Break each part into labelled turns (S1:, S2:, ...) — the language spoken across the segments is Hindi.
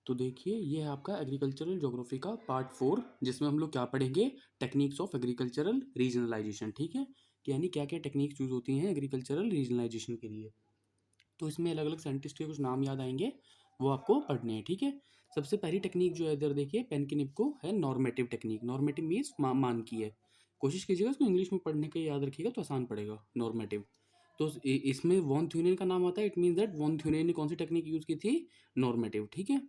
S1: तो देखिए ये है आपका एग्रीकल्चरल ज्योग्राफी का पार्ट 4 जिसमें हम लोग क्या पढ़ेंगे टेक्निक्स ऑफ एग्रीकल्चरल रीजनलाइजेशन। ठीक है, कि यानी क्या क्या टेक्निक्स यूज होती हैं एग्रीकल्चरल रीजनलाइजेशन के लिए। तो इसमें अलग अलग साइंटिस्ट के कुछ नाम याद आएंगे, वो आपको पढ़ने हैं। ठीक है, सबसे पहली टेक्निक जो है इधर देखिए पेन के निब को है नॉर्मेटिव टेक्निक। नॉर्मेटिव मीन्स मान की है। कोशिश कीजिएगा इसको इंग्लिश में पढ़ने का याद रखिएगा तो आसान पड़ेगा नॉर्मेटिव। तो इसमें वॉन थ्यूनेन का नाम आता है। It means that won Thünen ने कौन सी टेक्निक यूज की थी? नॉर्मेटिव। ठीक है,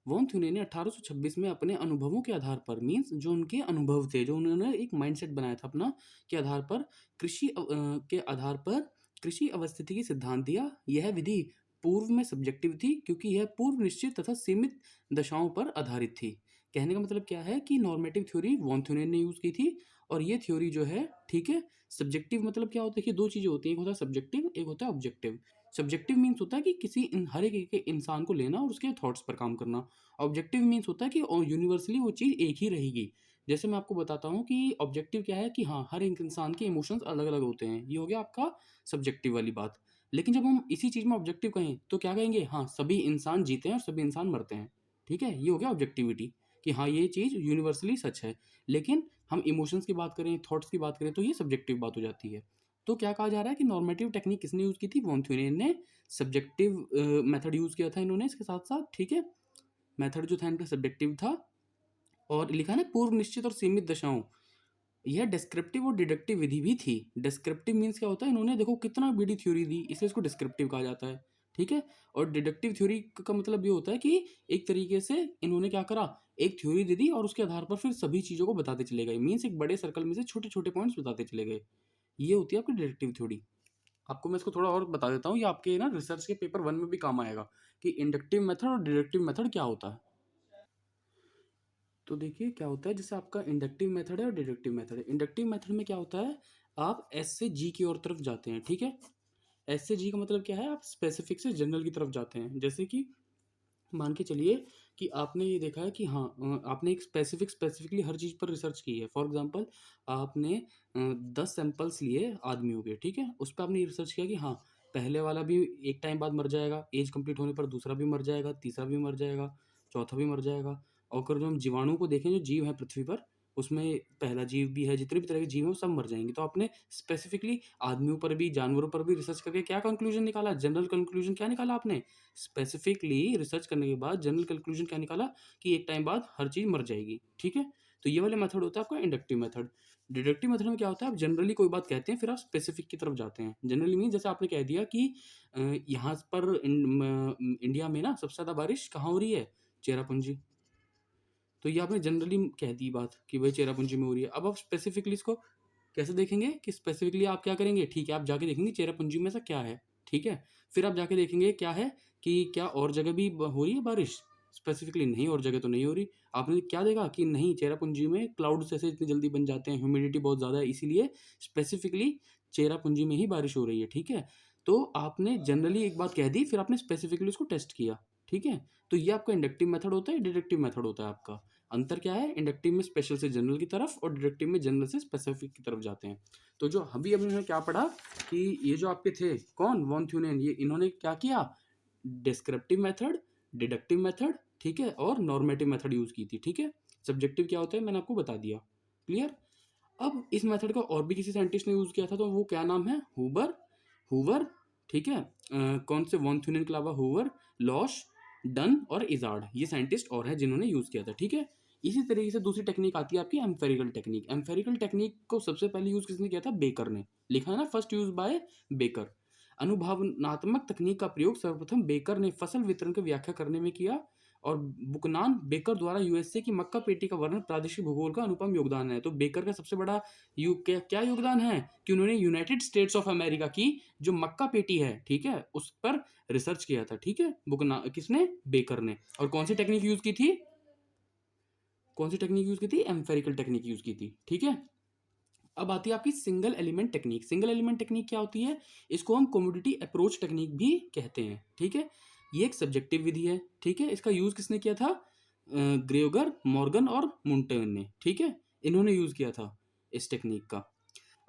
S1: वॉन थ्यूनेन ने 1826 में अपने अनुभवों के आधार पर, मीन्स जो उनके अनुभव थे, जो उन्होंने एक माइंडसेट बनाया था अपना, के आधार पर के आधार पर कृषि अवस्थिति की सिद्धांत दिया। यह विधि पूर्व में सब्जेक्टिव थी क्योंकि यह पूर्व निश्चित तथा सीमित दशाओं पर आधारित थी। कहने का मतलब क्या है कि नॉर्मेटिव थ्योरी वॉन थ्यूनेन ने यूज की थी और ये थ्योरी जो है, ठीक है, सब्जेक्टिव मतलब क्या होता है कि दो चीजें होती हैं, एक होता है सब्जेक्टिव, एक होता है ऑब्जेक्टिव। सब्जेक्टिव मीन्स होता है कि हर एक इंसान को लेना और उसके थॉट्स पर काम करना। ऑब्जेक्टिव मीन्स होता है कि यूनिवर्सली वो चीज़ एक ही रहेगी। जैसे मैं आपको बताता हूँ कि ऑब्जेक्टिव क्या है कि हाँ, हर एक इंसान के इमोशंस अलग अलग होते हैं, ये हो गया आपका सब्जेक्टिव वाली बात। लेकिन जब हम इसी चीज़ में ऑब्जेक्टिव कहें तो क्या कहेंगे? हाँ, सभी इंसान जीते हैं और सभी इंसान मरते हैं। ठीक है, ये हो गया ऑब्जेक्टिविटी, कि हाँ ये चीज़ यूनिवर्सली सच है। लेकिन हम इमोशंस की बात करें, थॉट्स की बात करें तो ये सब्जेक्टिव बात हो जाती है। तो क्या कहा जा रहा है कि नॉर्मेटिव टेक्निक किसने यूज़ की थी? वॉन थ्यूरियन ने। सब्जेक्टिव मेथड यूज़ किया था इन्होंने इसके साथ साथ। ठीक है, मेथड जो था इनका सब्जेक्टिव था। और लिखा है ना पूर्व निश्चित और सीमित दशाओं। यह डिस्क्रिप्टिव और डिडक्टिव विधि भी थी। डिस्क्रिप्टिव मीन्स क्या होता है? इन्होंने देखो कितना बड़ी थ्योरी दी, इसलिए इसको डिस्क्रिप्टिव कहा जाता है। ठीक है, और डिडक्टिव थ्योरी का मतलब ये होता है कि एक तरीके से इन्होंने क्या करा, एक थ्योरी दे दी और उसके आधार पर फिर सभी चीज़ों को बताते चले गए। मीन्स एक बड़े सर्कल में से छोटे छोटे पॉइंट्स बताते चले गए। ये होती है आपकी डिडक्टिव थ्योरी। आपको मैं इसको थोड़ा और बता देता हूँ, ये आपके ना रिसर्च के पेपर 1 में भी काम आएगा कि इंडक्टिव मेथड और डिडक्टिव मेथड क्या होता है। तो देखिए क्या होता है, जैसे आपका इंडक्टिव मेथड है और डिडक्टिव मेथड है। इंडक्टिव मेथड में क्या होता है, आप एस से जी की ओर तरफ जाते हैं। ठीक है, एस से जी का मतलब क्या है, आप स्पेसिफिक से जनरल की तरफ जाते हैं। जैसे कि मान के चलिए कि आपने ये देखा है कि हाँ, आपने एक स्पेसिफिकली हर चीज़ पर रिसर्च की है। फॉर एग्जांपल आपने 10 सैंपल्स लिए आदमियों के। ठीक है, उस पर आपने रिसर्च किया कि हाँ, पहले वाला भी एक टाइम बाद मर जाएगा, एज कंप्लीट होने पर दूसरा भी मर जाएगा, तीसरा भी मर जाएगा, चौथा भी मर जाएगा। और अगर जो हम जीवाणुओं को देखें, जो जीव है पृथ्वी पर, उसमें पहला जीव भी है, जितने भी तरह के जीव हैं वो सब मर जाएंगे। तो आपने स्पेसिफिकली आदमियों पर भी, जानवरों पर भी रिसर्च करके क्या कंक्लूजन निकाला? जनरल कंक्लूजन क्या निकाला आपने? स्पेसिफिकली रिसर्च करने के बाद जनरल कंक्लूजन क्या निकाला कि एक टाइम बाद हर चीज़ मर जाएगी। ठीक है, तो ये वाला मेथड होता है आपका इंडक्टिव मेथड। डिडक्टिव मेथड में क्या होता है, आप जनरली कोई बात कहते हैं फिर आप स्पेसिफिक की तरफ जाते हैं। जनरली मीन जैसे आपने कह दिया कि यहाँ पर इंडिया में ना सबसे ज़्यादा बारिश कहाँ हो रही है? चेरापूंजी। तो ये आपने जनरली कह दी बात कि भाई चेरापूंजी में हो रही है। अब आप स्पेसिफिकली इसको कैसे देखेंगे कि स्पेसिफिकली आप क्या करेंगे? ठीक है, आप जाके देखेंगे चेरापूंजी में ऐसा क्या है। ठीक है, फिर आप जाके देखेंगे क्या है कि क्या और जगह भी हो रही है बारिश? स्पेसिफिकली नहीं, और जगह तो नहीं हो रही। आपने क्या देखा कि नहीं, चेरापूंजी में क्लाउड्स ऐसे इतनी जल्दी बन जाते हैं, ह्यूमिडिटी बहुत ज़्यादा है, इसीलिए स्पेसिफिकली चेरापूंजी में ही बारिश हो रही है। ठीक है, तो आपने जनरली एक बात कह दी, फिर आपने स्पेसिफिकली उसको टेस्ट किया। ठीक है, तो ये आपका इंडक्टिव मेथड होता है, डिडक्टिव मेथड होता है आपका। अंतर क्या है? इंडक्टिव में स्पेशल से जनरल की तरफ और डिडक्टिव में जनरल से स्पेसिफिक की तरफ जाते हैं। तो जो अभी अभी हमने क्या पढ़ा कि ये जो आपके थे कौन, वॉन थ्यूनेन, ये इन्होंने क्या किया? डिस्क्रिप्टिव मेथड, डिडक्टिव मेथड, ठीक है, और नॉर्मेटिव मेथड यूज की थी। ठीक है, सब्जेक्टिव क्या होता है मैंने आपको बता दिया। क्लियर? अब इस मेथड का और भी किसी साइंटिस्ट ने यूज किया था, तो वो क्या नाम है? हुबर। हुबर। ठीक है, कौन से? वॉन थ्यूनेन के अलावा हुबर, लॉश, डन और इजार्ड, ये साइंटिस्ट और हैं जिन्होंने यूज किया था। ठीक है, इसी तरीके से दूसरी टेक्निक आती है आपकी एम्पेरिकल टेक्निक। एम्पेरिकल टेक्निक को सबसे पहले यूज किसने किया था? बेकर ने। लिखा है ना, फर्स्ट यूज बाय बेकर। अनुभवनात्मक तकनीक का प्रयोग सर्वप्रथम बेकर ने फसल वितरण की व्याख्या करने में किया। और बुकनान बेकर द्वारा यूएसए की मक्का पेटी का वर्णन प्रादेशिक भूगोल का अनुपम योगदान है। तो बेकर का सबसे बड़ा क्या योगदान है कि उन्होंने यूनाइटेड स्टेट्स ऑफ अमेरिका की जो मक्का पेटी है, ठीक है, उस पर रिसर्च किया था। ठीक है, बुकना किसने? बेकर ने। और कौन सी टेक्निक यूज की थी? कौन सी टेक्निक यूज की थी? एम्पेरिकल टेक्निक यूज की थी। ठीक है, अब आती है आपकी single element technique. Single element technique क्या होती है? इसको हम कमोडिटी अप्रोच टेक्निक भी कहते हैं। ठीक है, ये एक सब्जेक्टिव विधि है। ठीक है, इसका यूज किसने किया था? ग्रेगर, मॉर्गन और मुंटेन ने। ठीक है, इन्होंने यूज किया था इस टेक्निक का।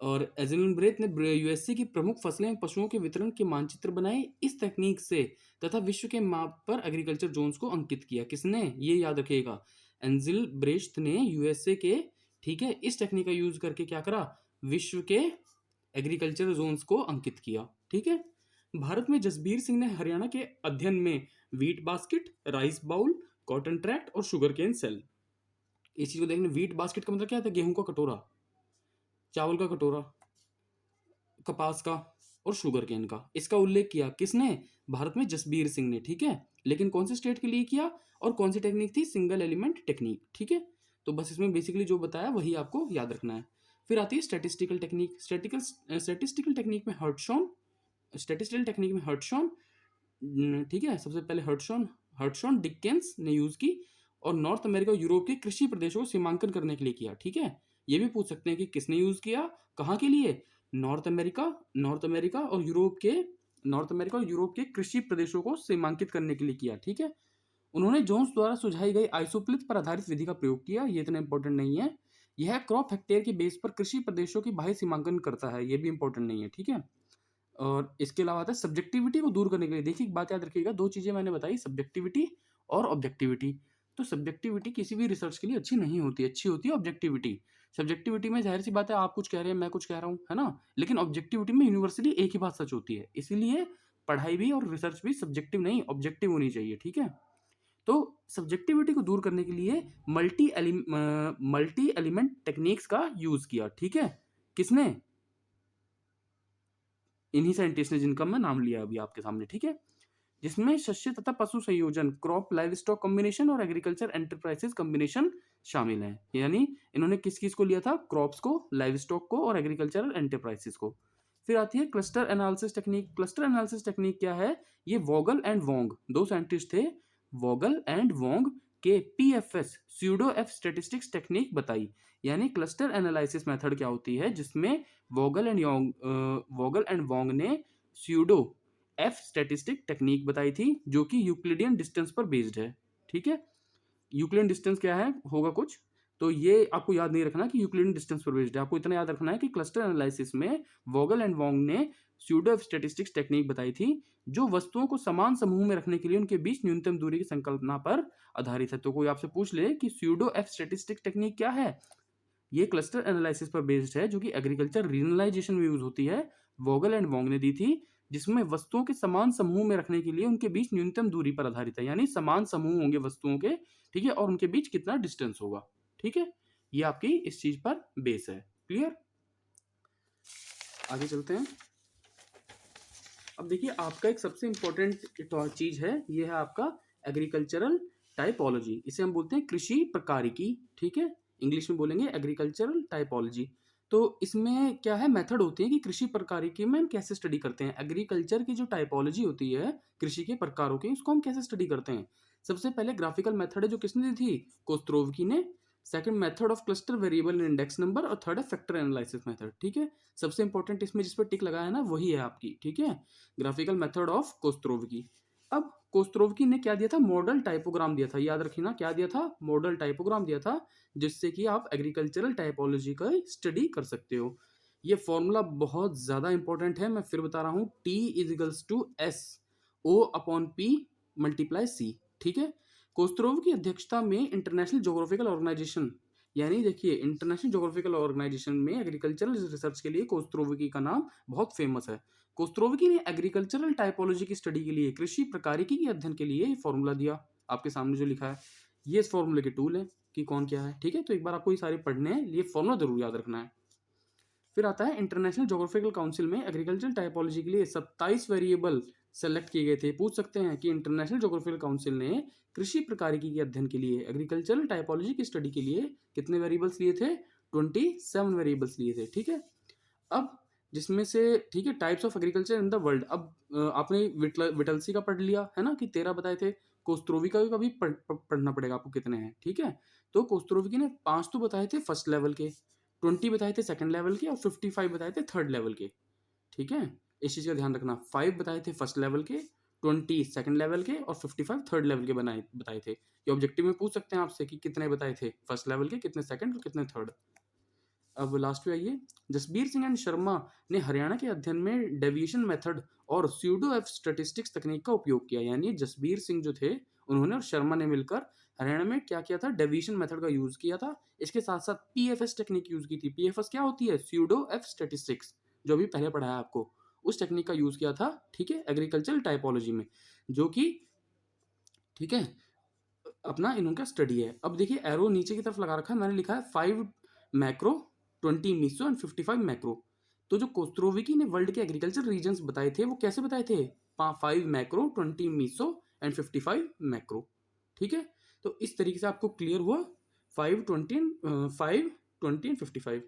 S1: और एजलन ब्रेथ ने यूएसए की प्रमुख फसलें और पशुओं के वितरण के मानचित्र बनाए इस तकनीक से तथा विश्व के माप पर एग्रीकल्चर जोन्स को अंकित किया। किसने? ये याद रखिएगा, एंजिल ब्रेश्त ने यूएसए के, ठीक है, इस टेक्निक का यूज करके क्या करा? विश्व के एग्रीकल्चर जोन्स को अंकित किया। ठीक है। भारत में जसबीर सिंह ने हरियाणा के अध्ययन में wheat basket, rice bowl, cotton tract और शुगर केन सेल, इस चीज को देखने। वीट बास्केट का मतलब क्या था? गेहूं का कटोरा, चावल का कटोरा, कपास का और शुगर केन का। इसका उल्लेख किया किसने? भारत में जसबीर सिंह ने। ठीक है। लेकिन कौन से स्टेट के लिए किया और कौन सी टेक्निक थी? Single element technique. ठीक है। तो बस इसमें बेसिकली जो बताया वही आपको याद रखना है। फिर आती है स्टैटिस्टिकल टेक्निक। स्टैटिस्टिकल टेक्निक में हर्टशॉन, स्टैटिस्टिकल टेक्निक में हर्टशॉन, ठीक है, सबसे पहले हर्टशॉन हर्टशॉन डिकेंस ने यूज की और नॉर्थ अमेरिका और यूरोप के कृषि प्रदेशों को सीमांकन करने के लिए किया। ठीक है। ये भी पूछ सकते हैं कि किसने यूज किया, कहाँ के लिए? नॉर्थ अमेरिका और यूरोप के कृषि प्रदेशों को सीमांकित करने के लिए किया। ठीक है। उन्होंने जोन्स द्वारा सुझाई गई आइसोप्लिथ पर आधारित विधि का प्रयोग किया। ये इतना इंपॉर्टेंट नहीं है। यह क्रॉप हेक्टेयर के बेस पर कृषि प्रदेशों की बाह्य सीमांकन करता है। ये भी इंपॉर्टेंट नहीं है। ठीक है। और इसके अलावा आता है सब्जेक्टिविटी को दूर करने के लिए। देखिए एक बात याद रखिएगा, दो चीजें मैंने बताई, सब्जेक्टिविटी और ऑब्जेक्टिविटी। तो सब्जेक्टिविटी किसी भी रिसर्च के लिए अच्छी नहीं होती, अच्छी होती है ऑब्जेक्टिविटी। सब्जेक्टिविटी में जाहिर सी बात है, आप कुछ कह रहे हैं, मैं कुछ कह रहा हूँ, है ना। लेकिन ऑब्जेक्टिविटी में यूनिवर्सली एक ही बात सच होती है। इसीलिए पढ़ाई भी और रिसर्च भी सब्जेक्टिव नहीं ऑब्जेक्टिव होनी चाहिए। ठीक है। तो सब्जेक्टिविटी को दूर करने के लिए मल्टी एलिमेंट टेक्निक्स का यूज किया। ठीक है। किसने? इन्हीं साइंटिस्ट ने जिनका मैं नाम लिया अभी आपके सामने। ठीक है। जिसमें शस्य तथा पशु संयोजन, क्रॉप लाइव स्टॉक कॉम्बिनेशन और एग्रीकल्चर एंटरप्राइजेस कॉम्बिनेशन शामिल है। यानी इन्होंने किस किस को लिया था? क्रॉप्स को, लाइव स्टॉक को और एग्रीकल्चरल एंटरप्राइजेस को। फिर आती है cluster analysis technique. Cluster analysis technique क्या है? ये वोगल एंड वोंग, दो साइंटिस्ट थे, वोगल एंड वोंग, के PFS pseudo F statistics technique बताई। यानी क्लस्टर एनालिसिस मेथड क्या होती है? जिसमें वोगल एंड वोंग ने स्यूडो एफ स्टैटिस्टिक टेक्निक बताई थी, जो कि यूक्लिडियन डिस्टेंस पर बेस्ड है। ठीक है। यूक्लिडियन डिस्टेंस क्या है? होगा कुछ, तो ये आपको याद नहीं रखना कि यूक्लिडियन डिस्टेंस पर बेस्ड है। आपको इतना याद रखना है कि क्लस्टर एनालिसिस में वोगल एंड वोंग ने स्यूडो एफ स्टैटिस्टिक्स टेक्निक बताई थी, जो वस्तुओं को समान समूह में रखने के लिए उनके बीच न्यूनतम दूरी की संकल्पना पर आधारित है। तो कोई आपसे पूछ ले कि स्यूडो एफ स्टैटिस्टिक टेक्निक क्या है? ये क्लस्टर एनालिसिस पर बेस्ड है, जो कि एग्रीकल्चर रीजनलाइजेशन में यूज होती है। वोगल एंड वोंग ने दी थी, जिसमें वस्तुओं के समान समूह में रखने के लिए उनके बीच न्यूनतम दूरी पर आधारित है। यानी समान समूह होंगे वस्तुओं के, ठीक है, और उनके बीच कितना डिस्टेंस होगा। ठीक है। ये आपकी इस चीज पर बेस है। क्लियर? आगे चलते हैं। अब देखिए आपका एक सबसे इंपॉर्टेंट चीज है, ये है आपका एग्रीकल्चरल टाइपोलॉजी। इसे हम बोलते हैं कृषि प्रकारिकी। ठीक है। इंग्लिश में बोलेंगे एग्रीकल्चरल टाइपोलॉजी। तो इसमें क्या है, मेथड होती है कि कृषि प्रकारिकी में हम कैसे स्टडी करते हैं। एग्रीकल्चर की जो टाइपोलॉजी होती है कृषि के प्रकारों की, उसको हम कैसे स्टडी करते हैं। सबसे पहले ग्राफिकल मेथड है, जो किसने दी थी? कोस्त्रोवकी ने। Second method of cluster variable index number, और थर्ड है फैक्टर एनालिसिस मेथड। ठीक है। सबसे इंपॉर्टेंट इसमें जिस पर टिक लगाया है ना, वही है आपकी। ठीक है। ग्राफिकल मेथड ऑफ कोस्त्रोवकी। अब कोस्त्रोवकी ने क्या दिया था? मॉडल टाइपोग्राम दिया था। याद रखिए ना, क्या दिया था? मॉडल टाइपोग्राम दिया था, जिससे कि आप एग्रीकल्चरल टाइपोलॉजी का स्टडी कर सकते हो। ये फॉर्मूला बहुत ज्यादा इंपॉर्टेंट है, मैं फिर बता रहा हूं, T equals to S O upon P multiply C. ठीक है। कोस्त्रोव की अध्यक्षता में इंटरनेशनल ज्योग्राफिकल ऑर्गेनाइजेशन, यानी देखिए इंटरनेशनल ज्योग्राफिकल ऑर्गेनाइजेशन में एग्रीकल्चरल रिसर्च के लिए कोस्त्रोवकी का नाम बहुत फेमस है। कोस्त्रोवकी ने एग्रीकल्चरल टाइपोलॉजी की स्टडी के लिए, कृषि प्रकारिकी के अध्ययन के लिए फॉर्मूला दिया। आपके सामने जो लिखा है, ये इस फॉर्मूले के टूल है कि कौन क्या है। ठीक है। तो एक बार आपको ये सारे पढ़ने हैं, ये फॉर्मूला जरूर याद रखना है। फिर आता है इंटरनेशनल ज्योग्राफिकल काउंसिल में एग्रीकल्चर टाइपोलॉजी के लिए 27 वेरिएबल सेलेक्ट किए गए थे। पूछ सकते हैं कि इंटरनेशनल ज्योग्राफिकल काउंसिल ने कृषि प्रकारिकी के अध्ययन के लिए, एग्रीकल्चरल टाइपोलॉजी की स्टडी के लिए कितने वेरिएबल्स लिए थे? 27 वेरिएबल्स लिए थे। ठीक है। अब जिसमें से, ठीक है, types of agriculture in the world. अब आपने विटलसी का पढ़ लिया है ना कि 13 बताए थे। कोस्त्रोविका का भी पढ़ना पड़ेगा आपको कितने हैं। ठीक है। तो कोस्त्रोविकी ने 5 तो बताए थे फर्स्ट लेवल के, 20 बताए थे सेकंड लेवल के, और 55 बताए थे थर्ड लेवल के। ठीक है। इस चीज का ध्यान रखना, 5 बताए थे फर्स्ट लेवल के, 20 सेकंड लेवल के, और 55 थर्ड लेवल के बताए थे। ये ऑब्जेक्टिव में पूछ सकते हैं आपसे कि कितने बताए थे फर्स्ट लेवल के, कितने सेकंड और कितने थर्ड। अब लास्ट पे आइए, जसबीर सिंह एंड शर्मा ने हरियाणा के अध्ययन में डेविएशन मेथड और स्यूडो एफ स्टैटिस्टिक्स तकनीक का उपयोग किया। यानी जसबीर सिंह जो थे उन्होंने और शर्मा ने मिलकर हरियाणा में क्या किया था, डेविएशन मेथड का यूज किया था। इसके साथ साथ पीएफएस टेक्निक यूज की थी। पीएफएस क्या होती है, स्यूडो एफ स्टैटिस्टिक्स, जो भी पहले पढ़ाया आपको, उस टेक्निक का यूज किया था, ठीक है, एग्रीकल्चरल टाइपोलॉजी में, जो कि ठीक है अपना इनका स्टडी है। अब देखिए एरो नीचे की तरफ लगा रखा है, मैंने लिखा है 5 मैक्रो, 20 मीसो एंड 55 मैक्रो। तो जो कोस्त्रोविकी ने वर्ल्ड के एग्रीकल्चर रीजन्स बताए थे वो कैसे बताए थे, 5 मैक्रो, 20 मीसो एंड 55 मैक्रो। ठीक है, तो इस तरीके से आपको क्लियर हुआ 5, 20 एंड 55।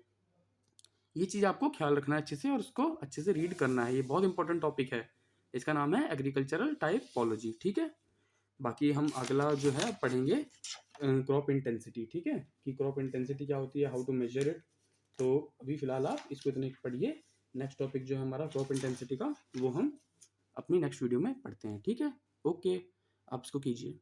S1: ये चीज आपको ख्याल रखना है अच्छे से और उसको अच्छे से रीड करना है। ये बहुत इंपॉर्टेंट टॉपिक है, इसका नाम है एग्रीकल्चरल टाइपोलॉजी। ठीक है, बाकी हम अगला जो है पढ़ेंगे क्रॉप इंटेंसिटी। ठीक है, कि क्रॉप इंटेंसिटी क्या होती है, हाउ टू मेजर इट। तो अभी फिलहाल आप इसको इतने पढ़िए। नेक्स्ट टॉपिक जो है हमारा क्रॉप इंटेंसिटी का, वो हम अपनी नेक्स्ट वीडियो में पढ़ते हैं। ठीक है, ओके, आप इसको कीजिए।